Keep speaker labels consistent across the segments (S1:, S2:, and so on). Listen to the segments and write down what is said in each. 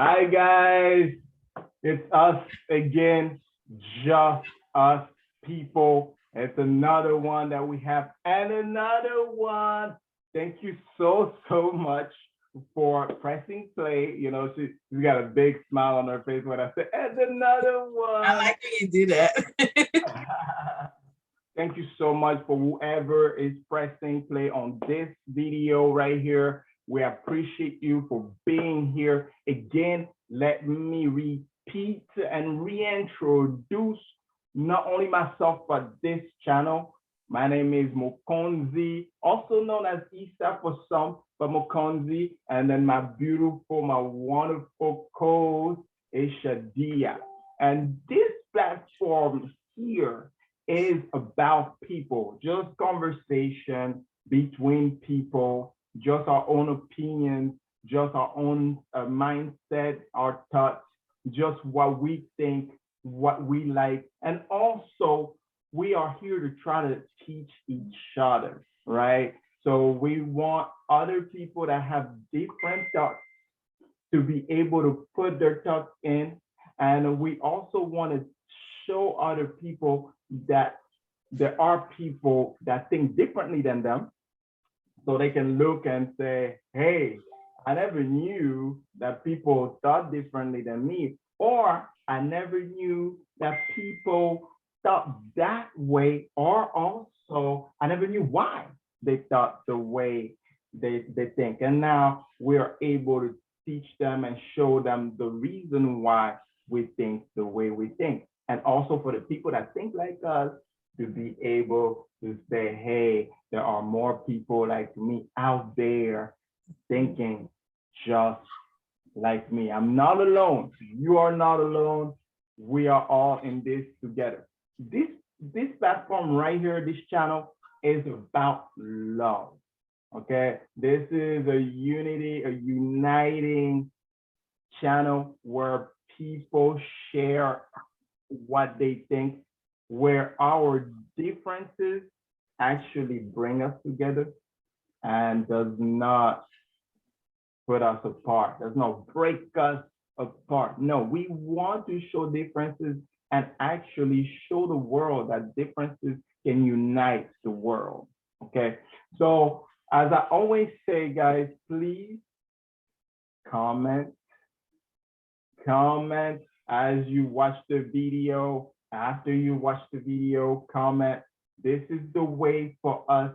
S1: Hi guys, it's us again, just us people. It's another one that we have, and another one. Thank you so much for pressing play. She's got a big smile on her face when I say, and another
S2: I
S1: one.
S2: like when you do that.
S1: Thank you so much for whoever is pressing play on this video right here. We appreciate you for being here. Again, let me repeat and reintroduce not only myself, but this channel. My name is Mokonzi, also known as Issa for some, but Mokonzi. And then my beautiful, my wonderful co-host is Shadia. And this platform here is about people, just conversation between people, just our own opinions, just our own mindset, our thoughts, just what we think, what we like. And also, we are here to try to teach each other, right? So we want other people that have different thoughts to be able to put their thoughts in. And we also want to show other people that there are people that think differently than them, so they can look and say, hey, I never knew that people thought differently than me, or I never knew that people thought that way, or also I never knew why they thought the way they think. And now we're able to teach them and show them the reason why we think the way we think. And also for the people that think like us, to be able to say, hey, there are more people like me out there thinking just like me. I'm not alone. You are not alone. We are all in this together. This platform right here, this channel is about love. Okay, this is a unity, a uniting channel where people share what they think, where our differences actually bring us together and does not put us apart, does not break us apart. No, we want to show differences and actually show the world that differences can unite the world. Okay, so as I always say, guys, please comment, comment as you watch the video. After you watch the video, comment. This is the way for us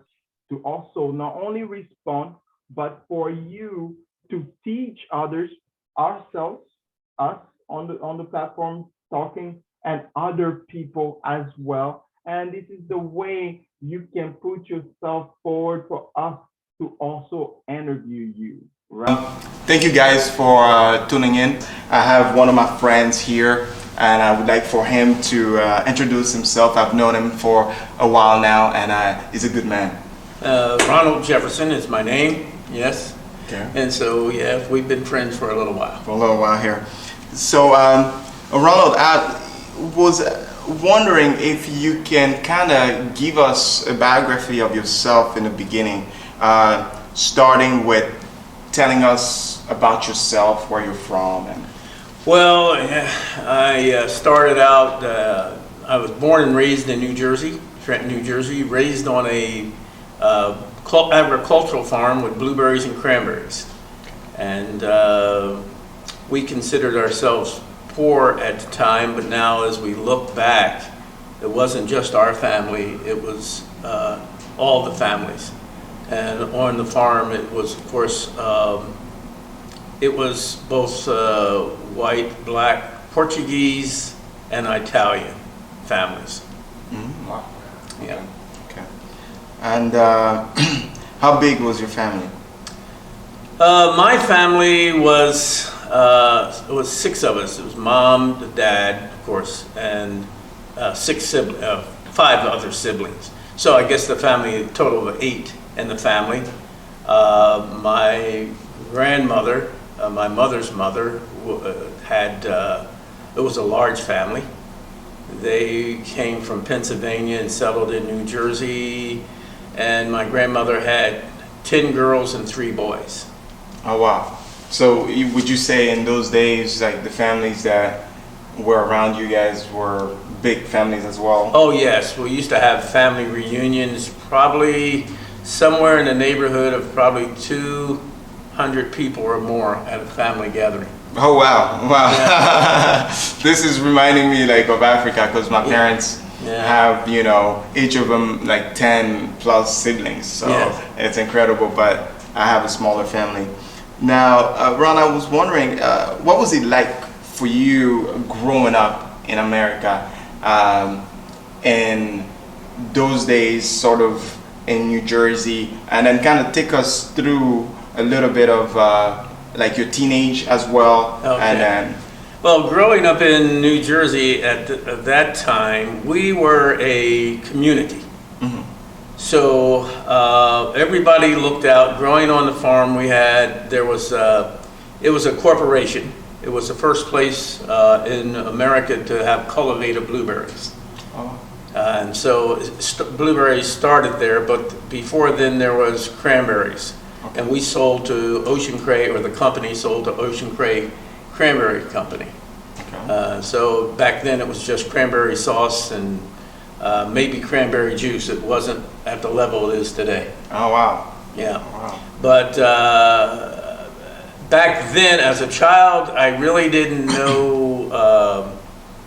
S1: to also not only respond, but for you to teach others, ourselves, us on the platform talking, and other people as well. And this is the way you can put yourself forward for us to also interview you. Right?
S3: Thank you guys for tuning in. I have one of my friends here, and I would like for him to introduce himself. I've known him for a while now, and he's a good man.
S4: Ronald Jefferson is my name, yes.
S3: Okay.
S4: And so, yeah, we've been friends for a little while.
S3: For a little while here. So, Ronald, I was wondering if you can kind of give us a biography of yourself in the beginning, starting with telling us about yourself, where you're from.
S4: Well, I started out, I was born and raised in New Jersey, Trenton, New Jersey, raised on a agricultural farm with blueberries and cranberries. And we considered ourselves poor at the time, but now as we look back, it wasn't just our family, it was all the families. And on the farm, it was, of course, it was both white, black, Portuguese, and Italian families.
S3: Mm-hmm. Wow.
S4: Yeah.
S3: Okay. And how big was your family?
S4: My family was, it was 6 of us. It was mom, the dad, of course, and 5 other siblings. So I guess the family, a total of 8 in the family. My grandmother, my mother's mother, had, it was a large family. They came from Pennsylvania and settled in New Jersey, and my grandmother had 10 girls and 3 boys.
S3: Oh, wow. So would you say in those days, like the families that were around you guys were big families as well?
S4: Oh, yes. We used to have family reunions, probably somewhere in the neighborhood of probably 200 people or more at a family gathering.
S3: Oh wow, wow. This is reminding me like of Africa because my parents have, you know, each of them like 10 plus siblings. So it's incredible, but I have a smaller family. Now, Ron, I was wondering, what was it like for you growing up in America in those days, sort of in New Jersey, and then kind of take us through a little bit of like your teenage as well.
S4: Okay.
S3: And then,
S4: well, growing up in New Jersey at that time, we were a community. So everybody looked out. Growing on the farm, it was a corporation. It was the first place in America to have cultivated blueberries. And so blueberries started there, but before then there was cranberries. Okay. And we sold to Ocean Cray, or the company sold to Ocean Cray Cranberry Company. Okay. So back then it was just cranberry sauce and maybe cranberry juice. It wasn't at the level it is today.
S3: Oh, wow.
S4: Yeah. Oh, wow. But back then, as a child, I really didn't know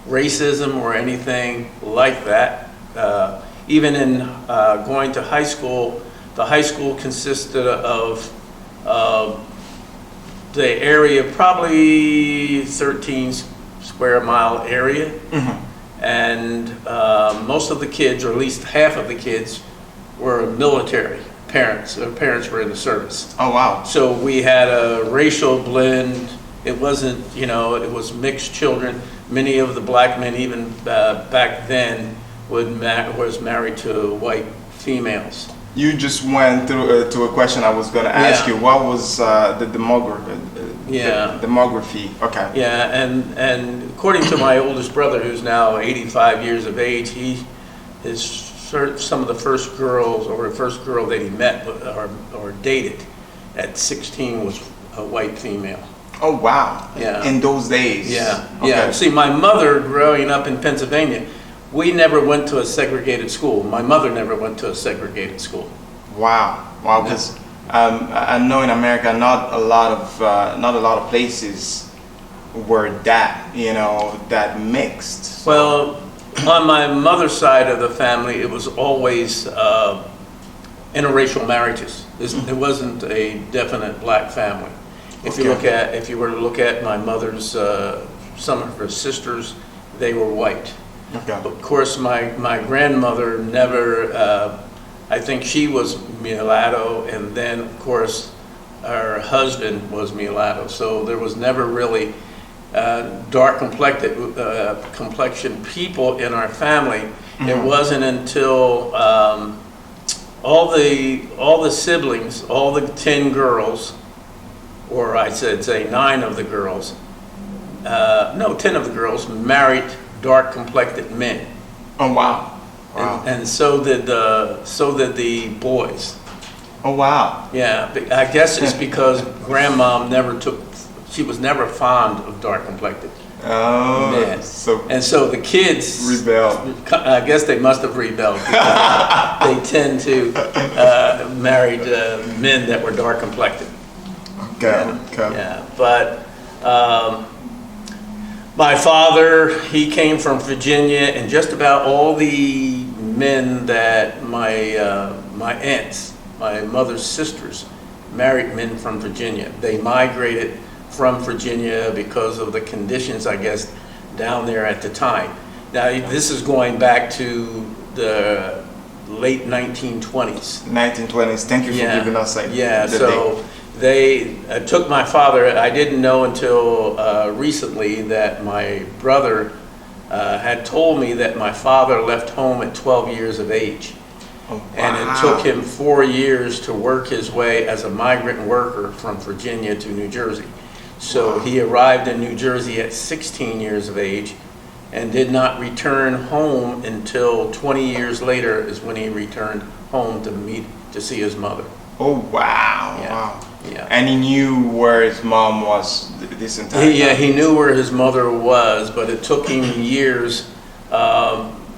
S4: racism or anything like that. Even in going to high school, the high school consisted of the area, probably 13 square mile area. And most of the kids, or at least half of the kids, were military parents. Their parents were in the service.
S3: Oh, wow.
S4: So we had a racial blend. It wasn't, you know, it was mixed children. Many of the black men, even back then, was married to white females.
S3: You just went through to a question I was going to ask you. What was the demography? Okay.
S4: Yeah, and according to my oldest brother, who's now 85 years of age, some of the first girls, or the first girl that he met or dated at 16 was a white female.
S3: Oh, wow.
S4: Yeah.
S3: In those days.
S4: Yeah.
S3: Okay.
S4: Yeah. See, my mother, growing up in Pennsylvania, we never went to a segregated school. My mother never went to a segregated school.
S3: Wow. Wow. Because I know in America, not a lot of places were that, you know, that mixed. So.
S4: Well, on my mother's side of the family, it was always interracial marriages. It wasn't a definite black family. If you were to look at my mother's, some of her sisters, they were white. Okay. Of course, my grandmother never, I think she was mulatto, and then of course her husband was mulatto. So there was never really dark complexion people in our family. Mm-hmm. It wasn't until all the siblings, all the 10 girls, or I should say 9 of the girls, 10 of the girls married dark complected men.
S3: Oh, wow. Wow.
S4: And so did the boys.
S3: Oh, wow.
S4: Yeah, I guess it's because grandmom she was never fond of dark complected men. So the kids
S3: rebelled.
S4: I guess they must have rebelled because they tend to marry men that were dark complected.
S3: Okay.
S4: Yeah, but my father, he came from Virginia, and just about all the men that my aunts, my mother's sisters, married men from Virginia. They migrated from Virginia because of the conditions, I guess, down there at the time. Now, this is going back to the late 1920s.
S3: 1920s. Thank you for giving us the
S4: so they took my father. I didn't know until recently that my brother had told me that my father left home at 12 years of age. Oh, wow. And it took him 4 years to work his way as a migrant worker from Virginia to New Jersey. So he arrived in New Jersey at 16 years of age and did not return home until 20 years later is when he returned home to see his mother.
S3: Oh, wow.
S4: Yeah.
S3: Wow.
S4: Yeah.
S3: And he knew where his mom was this entire time.
S4: Yeah, he knew where his mother was, but it took him years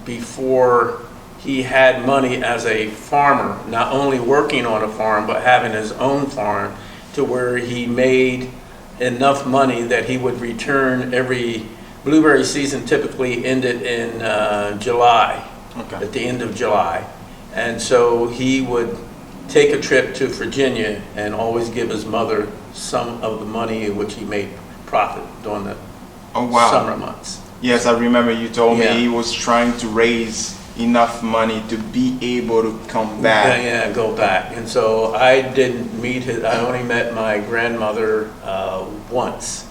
S4: before he had money as a farmer, not only working on a farm, but having his own farm, to where he made enough money that he would return every blueberry season typically ended in July,
S3: Okay.
S4: at the end of July. And so he would take a trip to Virginia and always give his mother some of the money which he made profit during the
S3: Oh, wow.
S4: summer months.
S3: Yes, I remember you told
S4: Yeah.
S3: me he was trying to raise enough money to be able to come back.
S4: Yeah, go back. And so I didn't meet his, I only met my grandmother once.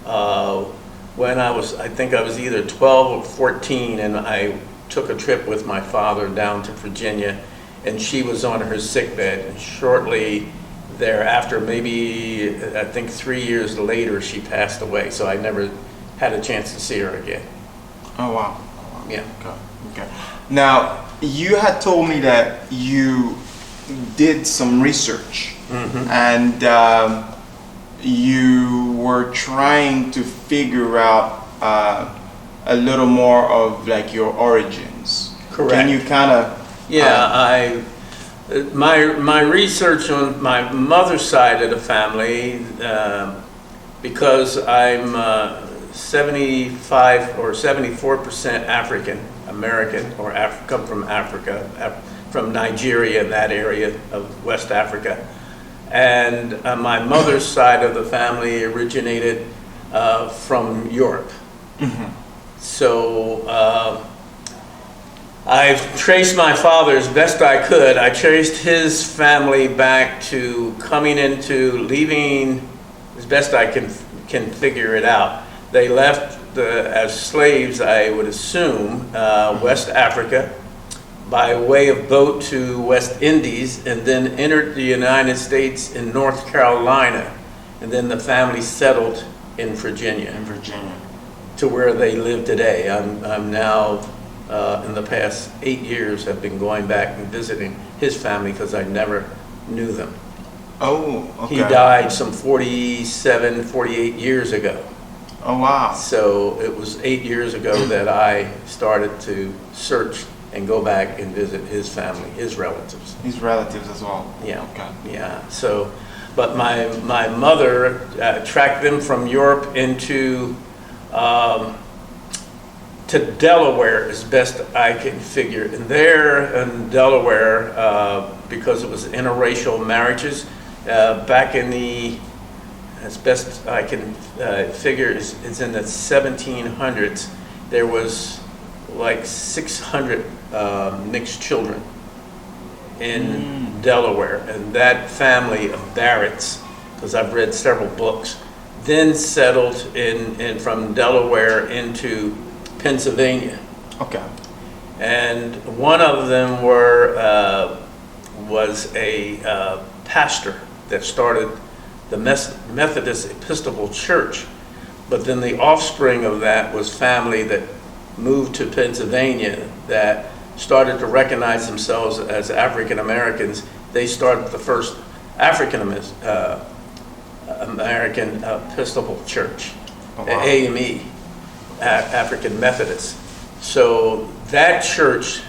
S4: When I think I was either 12 or 14, and I took a trip with my father down to Virginia, and she was on her sick bed. And shortly thereafter, maybe I think 3 years later, she passed away. So I never had a chance to see her again.
S3: Oh, wow.
S4: Yeah.
S3: Okay. Okay. Now, you had told me that you did some research and you were trying to figure out a little more of like your origins.
S4: Correct.
S3: Can you kind of?
S4: Yeah, my research on my mother's side of the family, because I'm 75 or 74% African American, or come from Africa, from Nigeria, that area of West Africa. And my mother's side of the family originated from Europe. So I've traced my father as best I could. I traced his family back to leaving as best I can figure it out. They left as slaves, I would assume, West Africa, by way of boat to West Indies, and then entered the United States in North Carolina, and then the family settled in Virginia.
S3: In Virginia.
S4: To where they live today. I'm now, in the past 8 years, have been going back and visiting his family because I never knew them.
S3: Oh, okay.
S4: He died some 47, 48 years ago.
S3: Oh, wow.
S4: So it was 8 years ago that I started to search and go back and visit his family, his relatives.
S3: His relatives as well.
S4: Yeah.
S3: Okay.
S4: Yeah. So, but my mother tracked them from Europe into to Delaware as best I can figure. And there in Delaware, because it was interracial marriages, back in the, as best I can figure, it's in the 1700s, there was like 600 mixed children in Delaware. And that family of Barretts, because I've read several books, then settled in from Delaware into Pennsylvania.
S3: Okay.
S4: And one of them was a pastor that started the Methodist Episcopal Church. But then the offspring of that was family that moved to Pennsylvania that started to recognize themselves as African Americans. They started the first African American Episcopal Church,
S3: Oh, wow.
S4: AME, African Methodist. So that church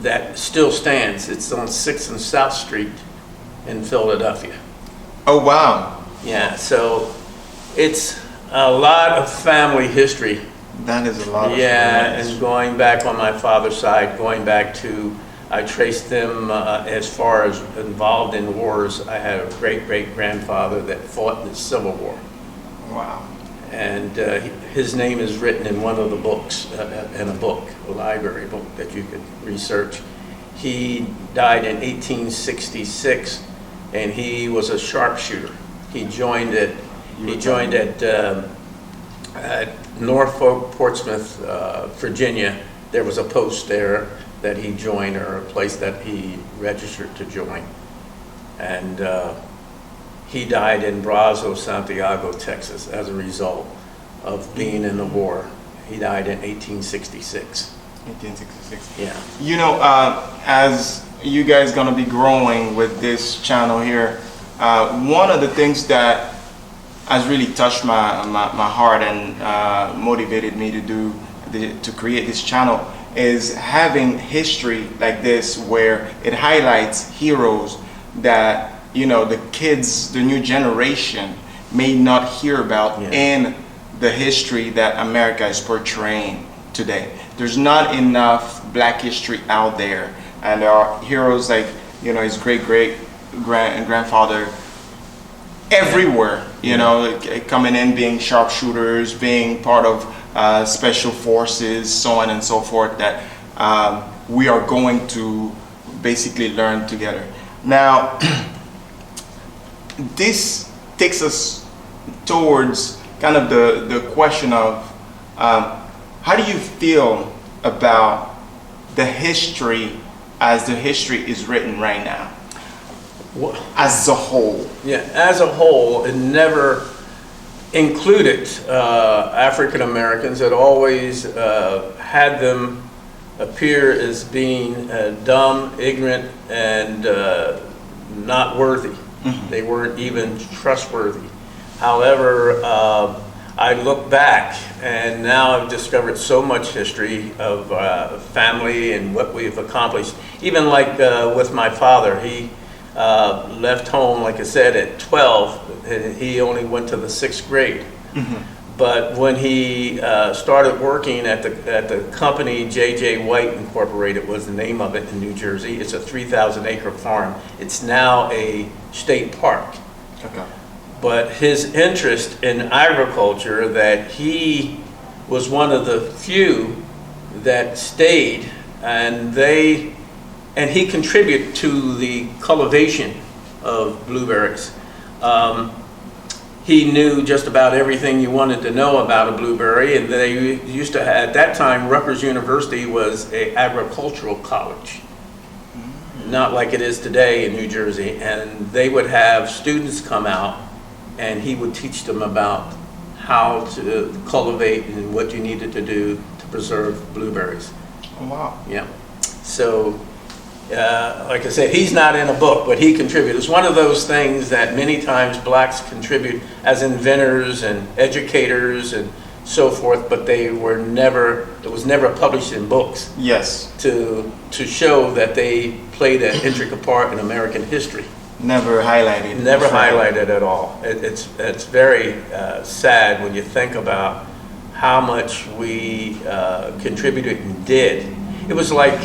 S4: that still stands, it's on 6th and South Street in Philadelphia.
S3: Oh, wow.
S4: Yeah, so it's a lot of family history.
S3: That is a lot of
S4: Yeah,
S3: stories.
S4: and going back on my father's side, going back to, I traced them as far as involved in wars. I had a great-great-grandfather that fought in the Civil War.
S3: Wow.
S4: And his name is written in one of the books, in a book, a library book that you could research. He died in 1866, and he was a sharpshooter. He joined at Norfolk, Portsmouth, Virginia. There was a post there that he joined, or a place that he registered to join. And he died in Brazos, Santiago, Texas, as a result of being in the war. He died in 1866.
S3: 1866.
S4: Yeah.
S3: You know, as you guys gonna be growing with this channel here, one of the things that has really touched my heart and motivated me to to create this channel is having history like this, where it highlights heroes that, you know, the kids, the new generation may not hear about in the history that America is portraying today. There's not enough Black history out there, and there are heroes like, you know, his grandfather everywhere, you know, coming in, being sharpshooters, being part of special forces, so on and so forth, that we are going to basically learn together. Now, this takes us towards kind of the question of how do you feel about the history as the history is written right now, as a whole?
S4: Yeah, as a whole, it never included African Americans. It always had them appear as being dumb, ignorant, and not worthy. They weren't even trustworthy. However, I look back, and now I've discovered so much history of family and what we've accomplished. Even like with my father, he left home, like I said, at 12. And he only went to the 6th grade. But when he started working at the company, J.J. White Incorporated was the name of it in New Jersey. It's a 3,000-acre farm. It's now a state park.
S3: Okay.
S4: But his interest in agriculture, that he was one of the few that stayed, and he contributed to the cultivation of blueberries. He knew just about everything you wanted to know about a blueberry, and they used to have, at that time, Rutgers University was an agricultural college, not like it is today in New Jersey, and they would have students come out, and he would teach them about how to cultivate and what you needed to do to preserve blueberries.
S3: Oh, wow.
S4: Yeah. So, like I said, he's not in a book, but he contributed. It's one of those things that many times blacks contribute as inventors and educators and so forth, but it was never published in books.
S3: Yes.
S4: To show that they played an intricate part in American history.
S3: Never highlighted.
S4: Never highlighted at all. It's very sad when you think about how much we contributed and did. It was like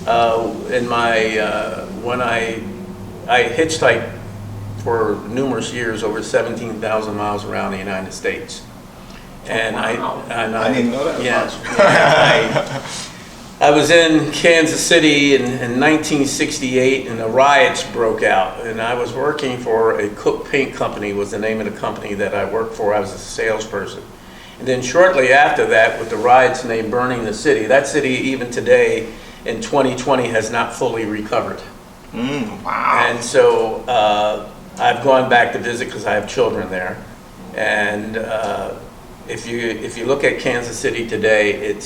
S4: in my when I hitchhiked for numerous years, over 17,000 miles around the United States, and I
S3: didn't know that.
S4: Yeah, I was in Kansas City in 1968, and the riots broke out, and I was working for a Cook Paint Company, was the name of the company that I worked for. I was a salesperson. And then shortly after that, with the riots and they burning the city, that city even today in 2020 has not fully recovered.
S3: Wow.
S4: And so I've gone back to visit because I have children there. And if you look at Kansas City today,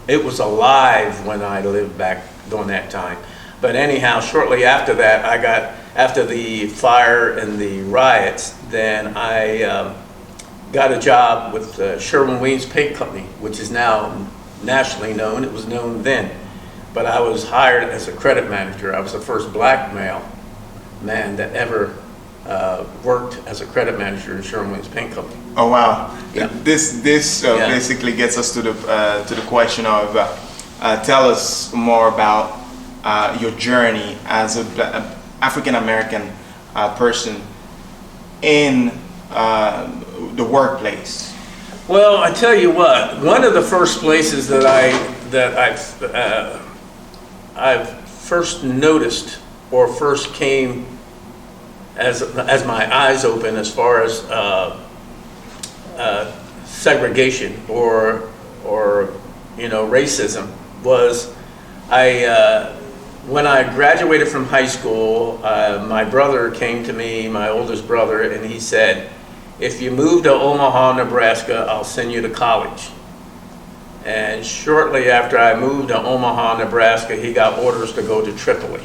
S4: it was alive when I lived back during that time. But anyhow, shortly after that, after the fire and the riots, then I got a job with Sherwin-Williams Paint Company, which is now nationally known. It was known then. But I was hired as a credit manager. I was the first black male man that ever worked as a credit manager in Sherwin-Williams Paint Company.
S3: Oh wow!
S4: Yeah.
S3: This basically gets us to the question of tell us more about your journey as an African American person in the workplace.
S4: Well, I tell you what, one of the first places that I've first noticed or first came as my eyes open as far as segregation or racism was when I graduated from high school. My brother came to me, my oldest brother, and he said, "If you move to Omaha, Nebraska, I'll send you to college." And shortly after I moved to Omaha, Nebraska, he got orders to go to Tripoli.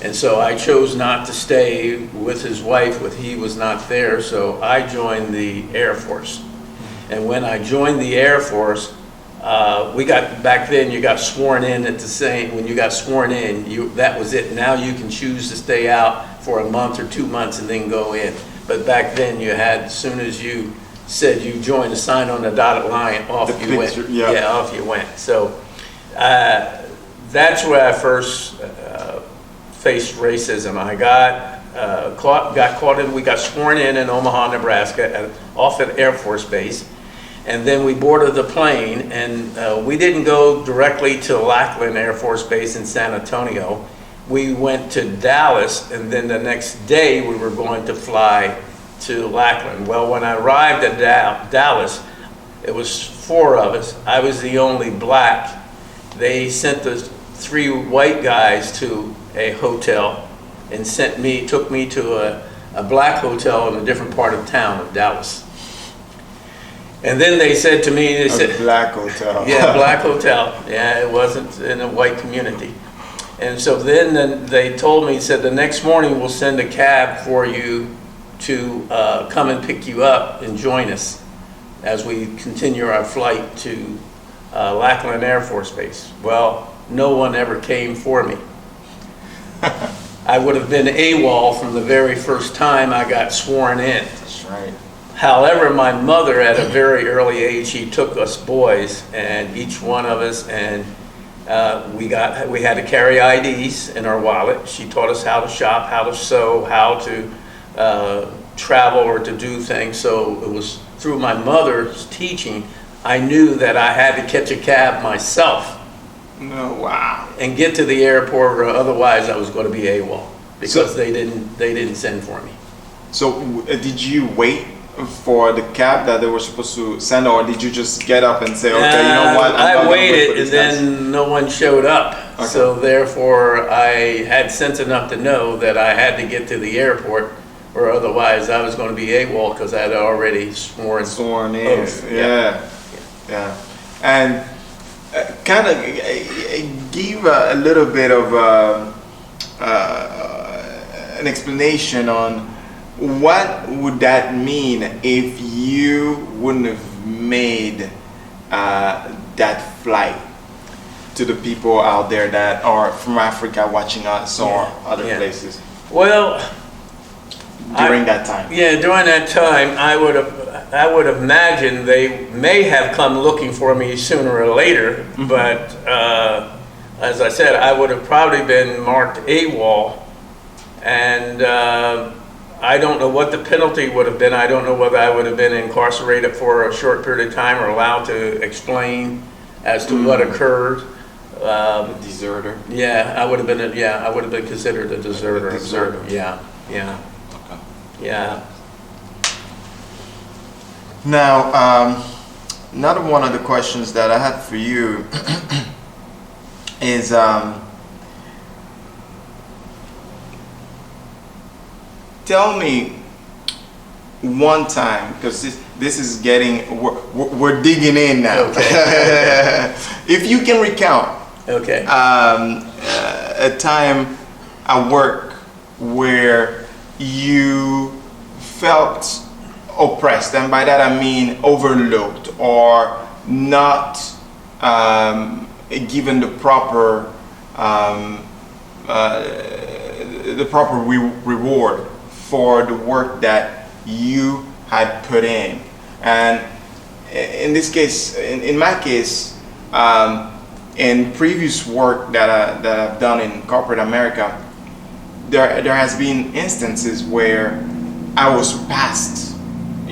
S4: And so I chose not to stay with his wife, he was not there, so I joined the Air Force. And when I joined the Air Force, we got, back then you got sworn in at the same, when you got sworn in, that was it. Now you can choose to stay out for a month or 2 months and then go in. But back then you had, as soon as you said you joined, the sign on the dotted line, off you went. Yeah, off you went. So that's where I first faced racism. I got caught in, we got sworn in Omaha, Nebraska, off at Air Force Base. And then we boarded the plane, and we didn't go directly to Lackland Air Force Base in San Antonio. We went to Dallas, and then the next day we were going to fly to Lackland. Well, when I arrived at Dallas, it was 4 of us. I was the only black. They sent the 3 white guys to a hotel and took me to a black hotel in a different part of town of Dallas. And then they said to me, they said,
S3: black hotel.
S4: Yeah, black hotel. Yeah, it wasn't in a white community. And so then they told me, said the next morning we'll send a cab for you to come and pick you up and join us as we continue our flight to Lackland Air Force Base. Well, no one ever came for me. I would have been AWOL from the very first time I got sworn in.
S3: That's right.
S4: However, my mother, at a very early age, she took us boys, and each one of us, and we had to carry IDs in our wallet. She taught us how to shop, how to sew, how to travel or to do things. So it was through my mother's teaching, I knew that I had to catch a cab myself.
S3: No, wow.
S4: And get to the airport, or otherwise I was going to be AWOL, because they didn't send for me.
S3: So did you wait for the cab that they were supposed to send, or did you just get up and say, okay, you know what?
S4: I waited, and then no one showed up. Okay. So therefore, I had sense enough to know that I had to get to the airport, or otherwise I was going to be AWOL, because I had already sworn in.
S3: Oath. Yeah. And kind of give a little bit of an explanation on what would that mean if you wouldn't have made that flight to the people out there that are from Africa watching us, or other places?
S4: Well,
S3: during that time.
S4: Yeah, during that time, I would have imagined they may have come looking for me sooner or later, but as I said, I would have probably been marked AWOL, and I don't know what the penalty would have been. I don't know whether I would have been incarcerated for a short period of time or allowed to explain as to what occurred.
S3: Deserter.
S4: Yeah, I would have been. I would have been considered a deserter. Yeah.
S3: Okay.
S4: Yeah.
S3: Now, another one of the questions that I had for you is, tell me one time, because this is getting, we're digging in now.
S4: Okay.
S3: If you can recount a time at work where you felt oppressed, and by that I mean overlooked or not given the proper reward for the work that you had put in. And in this case, in my case, in previous work that I've done in corporate America, there has been instances where I was passed,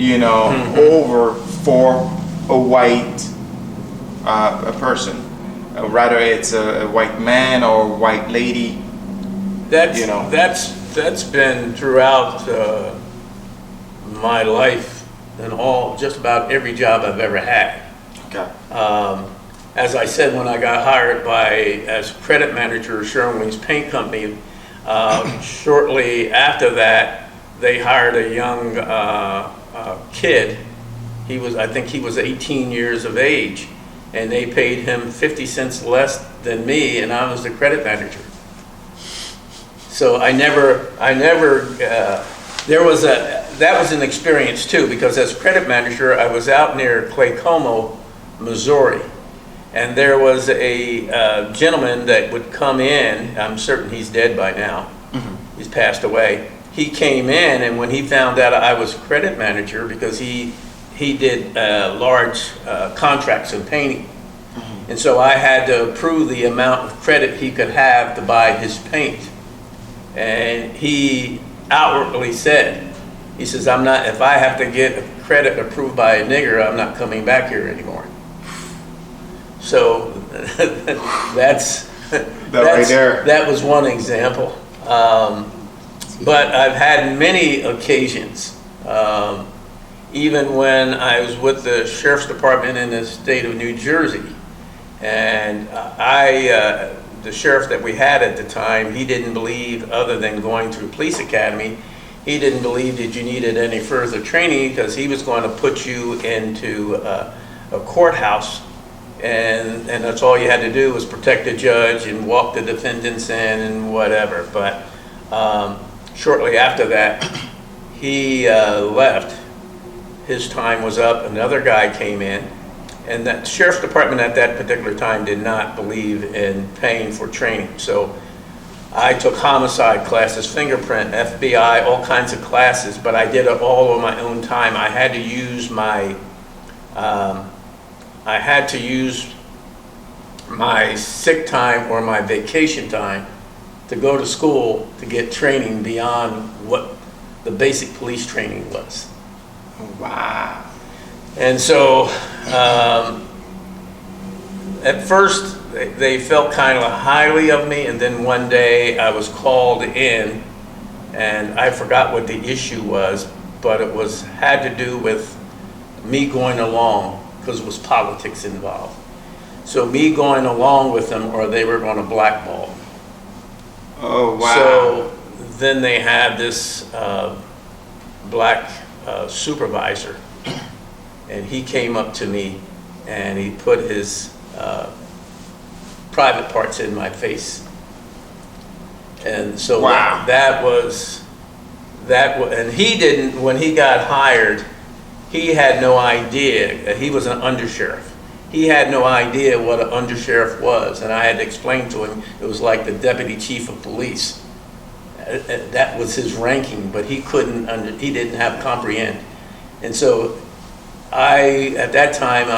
S3: over for a white a person, rather it's a white man or a white lady. That's
S4: been throughout my life and just about every job I've ever had.
S3: Okay.
S4: As I said, when I got hired as credit manager of Sherwin-Williams Paint Company, shortly after that, they hired a young kid. I think he was 18 years of age, and they paid him 50 cents less than me, and I was the credit manager. So that was an experience too, because as credit manager, I was out near Claycomo, Missouri. And there was a gentleman that would come in, I'm certain he's dead by now, he's passed away. He came in, and when he found out I was credit manager, because he did large contracts in painting. And so I had to approve the amount of credit he could have to buy his paint. And he outwardly said, he says, if I have to get credit approved by a nigger, I'm not coming back here anymore. So that's
S3: right there.
S4: That was one example. But I've had many occasions, even when I was with the Sheriff's Department in the state of New Jersey, and the sheriff that we had at the time, he didn't believe, other than going through police academy, he didn't believe that you needed any further training, because he was going to put you into a courthouse, and that's all you had to do was protect the judge and walk the defendants in and whatever. But shortly after that, he left. His time was up. Another guy came in, and that sheriff's department at that particular time did not believe in paying for training. So I took homicide classes, fingerprint, FBI, all kinds of classes, but I did it all on my own time. I had to use my sick time or my vacation time to go to school to get training beyond what the basic police training was.
S3: Wow.
S4: And so at first they felt kind of highly of me, and then one day I was called in, and I forgot what the issue was, but it had to do with me going along, because it was politics involved. So me going along with them, or they were going to blackball me.
S3: Oh, wow.
S4: So then they had this black supervisor, and he came up to me and he put his private parts in my face. And so
S3: wow.
S4: that was, and he didn't, when he got hired, he had no idea. He was an undersheriff. He had no idea what an undersheriff was, and I had to explain to him it was like the deputy chief of police. That was his ranking, but he he didn't have comprehend. And so at that time,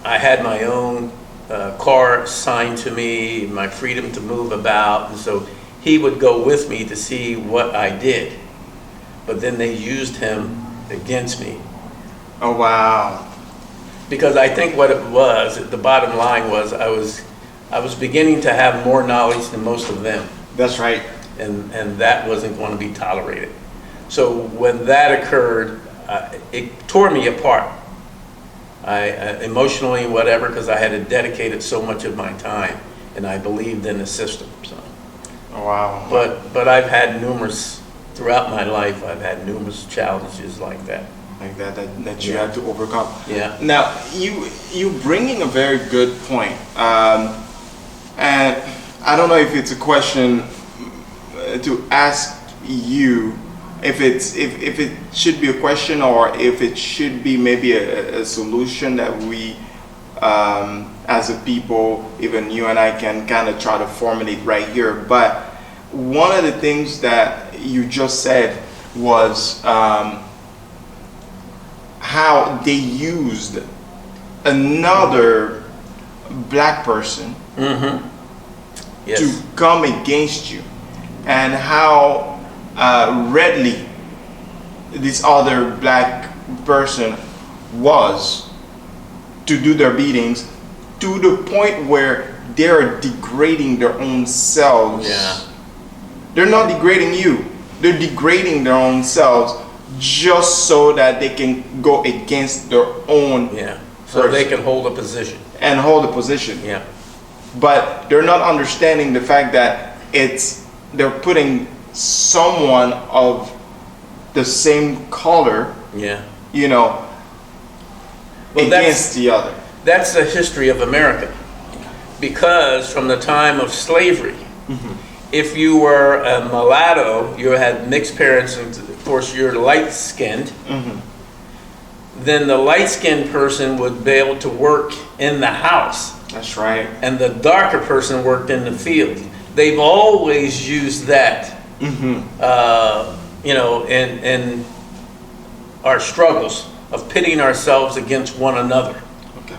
S4: I had my own car signed to me, my freedom to move about, and so he would go with me to see what I did. But then they used him against me.
S3: Oh, wow.
S4: Because I think what it was, the bottom line was, I was beginning to have more knowledge than most of them.
S3: That's right.
S4: And that wasn't going to be tolerated. So when that occurred, it tore me apart. Emotionally, whatever, because I had dedicated so much of my time, and I believed in the system. So.
S3: Oh, wow.
S4: But I've had throughout my life, I've had numerous challenges like that.
S3: Like that you had to overcome.
S4: Yeah.
S3: Now you bringing a very good point, and I don't know if it's a question to ask you, if it should be a question, or if it should be maybe a solution that we as a people, even you and I, can kind of try to formulate right here. But one of the things that you just said was how they used another black person
S4: Yes.
S3: to come against you, and how readily this other black person was to do their beatings, to the point where they're degrading their own selves.
S4: Yeah.
S3: They're not degrading you, they're degrading their own selves just so that they can go against their own
S4: So
S3: person
S4: they can hold a position.
S3: and hold a position.
S4: Yeah.
S3: But they're not understanding the fact that they're putting someone of the same color,
S4: Yeah.
S3: well, against the other.
S4: That's the history of America. Because from the time of slavery, if you were a mulatto, you had mixed parents, and of course you're light-skinned, then the light-skinned person would be able to work in the house,
S3: That's right.
S4: and the darker person worked in the field. They've always used that, you know, in our struggles of pitting ourselves against one another.
S3: Okay.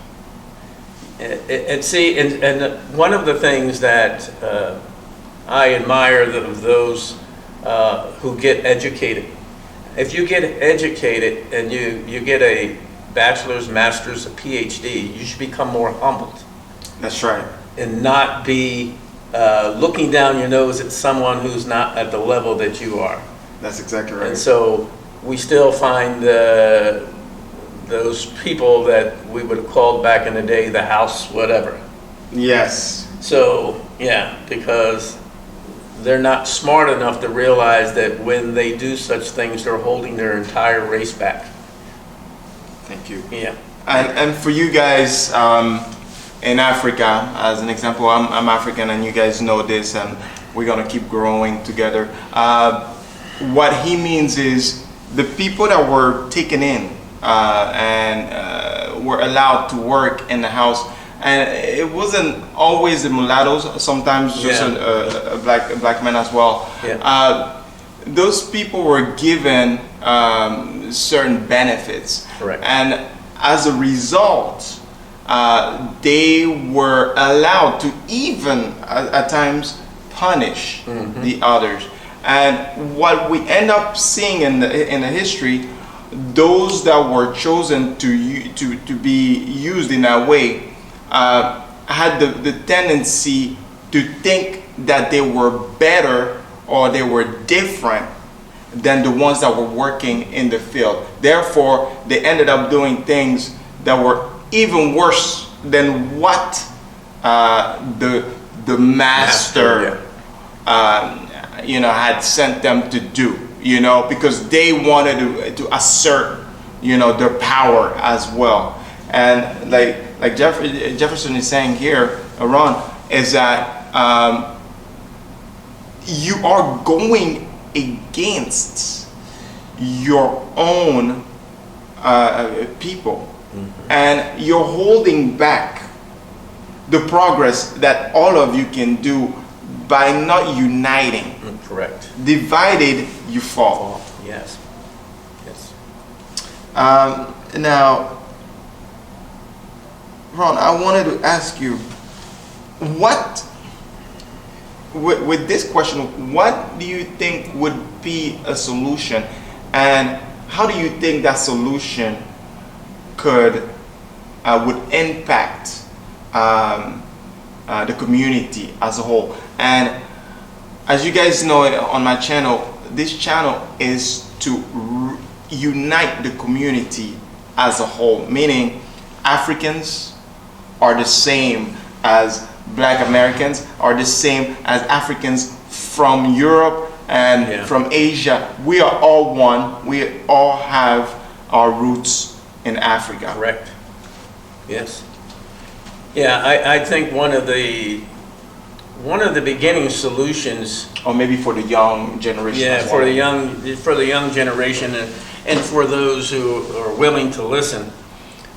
S4: And see, and one of the things that I admire of those who get educated. If you get educated and you get a bachelor's, master's, a PhD, you should become more humbled
S3: That's right.
S4: and not be looking down your nose at someone who's not at the level that you are.
S3: That's exactly right.
S4: And so we still find those people that we would have called back in the day the house whatever.
S3: Yes.
S4: So, yeah, because they're not smart enough to realize that when they do such things, they're holding their entire race back.
S3: Thank you.
S4: Yeah.
S3: And for you guys in Africa, as an example, I'm African, and you guys know this, and we're gonna keep growing together. What he means is the people that were taken in and were allowed to work in the house. And it wasn't always the mulattoes, sometimes just a black man as well.
S4: Yeah.
S3: Those people were given certain benefits.
S4: Correct.
S3: And as a result, they were allowed to even at times punish the others. And what we end up seeing in the history, those that were chosen to be used in that way had the tendency to think that they were better or they were different than the ones that were working in the field. Therefore, they ended up doing things that were even worse than what the master had sent them to do, because they wanted to assert, their power as well. And like Jefferson is saying here, Ron, is that you are going against your own people, and you're holding back the progress that all of you can do by not uniting.
S4: Correct.
S3: Divided, you fall.
S4: Yes. Yes.
S3: Now, Ron, I wanted to ask you, with this question, what do you think would be a solution, and how do you think that solution would impact the community as a whole? And as you guys know, on my channel, this channel is to unite the community as a whole, meaning Africans are the same as Black Americans, are the same as Africans from Europe and from Asia. We are all one. We all have our roots in Africa.
S4: Correct. Yes. Yeah, I think one of the beginning solutions.
S3: Or maybe for the young generation.
S4: Yeah,
S3: as
S4: for
S3: well.
S4: the young generation, and for those who are willing to listen,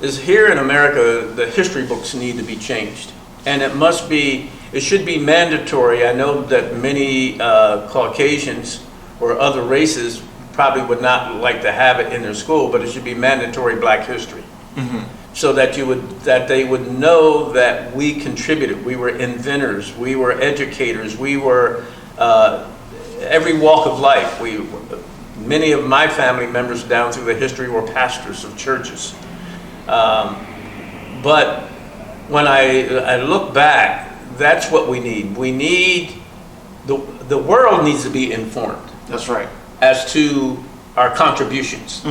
S4: is here in America, the history books need to be changed. And it should be mandatory. I know that many Caucasians or other races probably would not like to have it in their school, but it should be mandatory Black history. So that they would know that we contributed, we were inventors, we were educators, we were every walk of life. Many of my family members down through the history were pastors of churches. But when I look back, that's what we need. We need, the world needs to be informed.
S3: That's right.
S4: As to our contributions.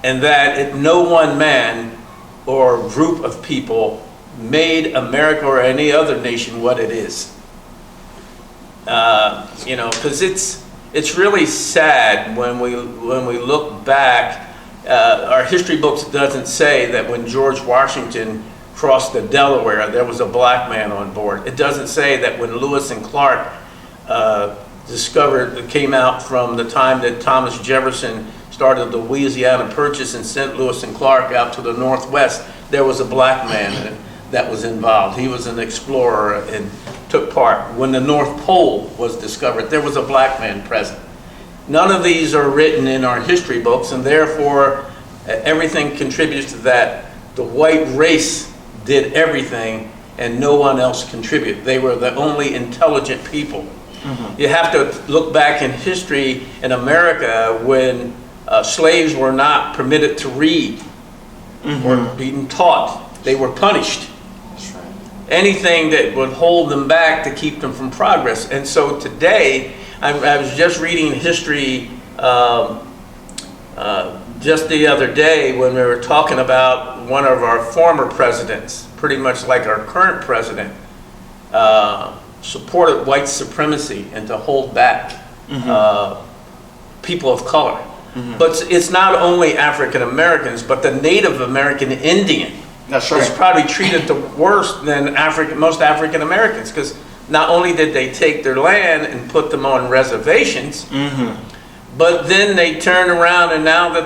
S4: And that no one man or group of people made America or any other nation what it is. Because it's really sad when we look back. Our history books doesn't say that when George Washington crossed the Delaware, there was a Black man on board. It doesn't say that when Lewis and Clark discovered, came out from the time that Thomas Jefferson started the Louisiana Purchase and sent Lewis and Clark out to the Northwest. There was a black man that was involved. He was an explorer and took part. When the North Pole was discovered, there was a black man present. None of these are written in our history books, and therefore everything contributes to that. The white race did everything and no one else contributed. They were the only intelligent people. You have to look back in history in America when slaves were not permitted to read or being taught. They were punished.
S3: That's right.
S4: Anything that would hold them back to keep them from progress. And so today, I was just reading history just the other day when we were talking about one of our former presidents, pretty much like our current president, supported white supremacy and to hold back people of color. But it's not only African Americans, but the Native American Indian
S3: That's
S4: is
S3: right.
S4: probably treated the worst than most African Americans, because not only did they take their land and put them on reservations, but then they turn around and now that they're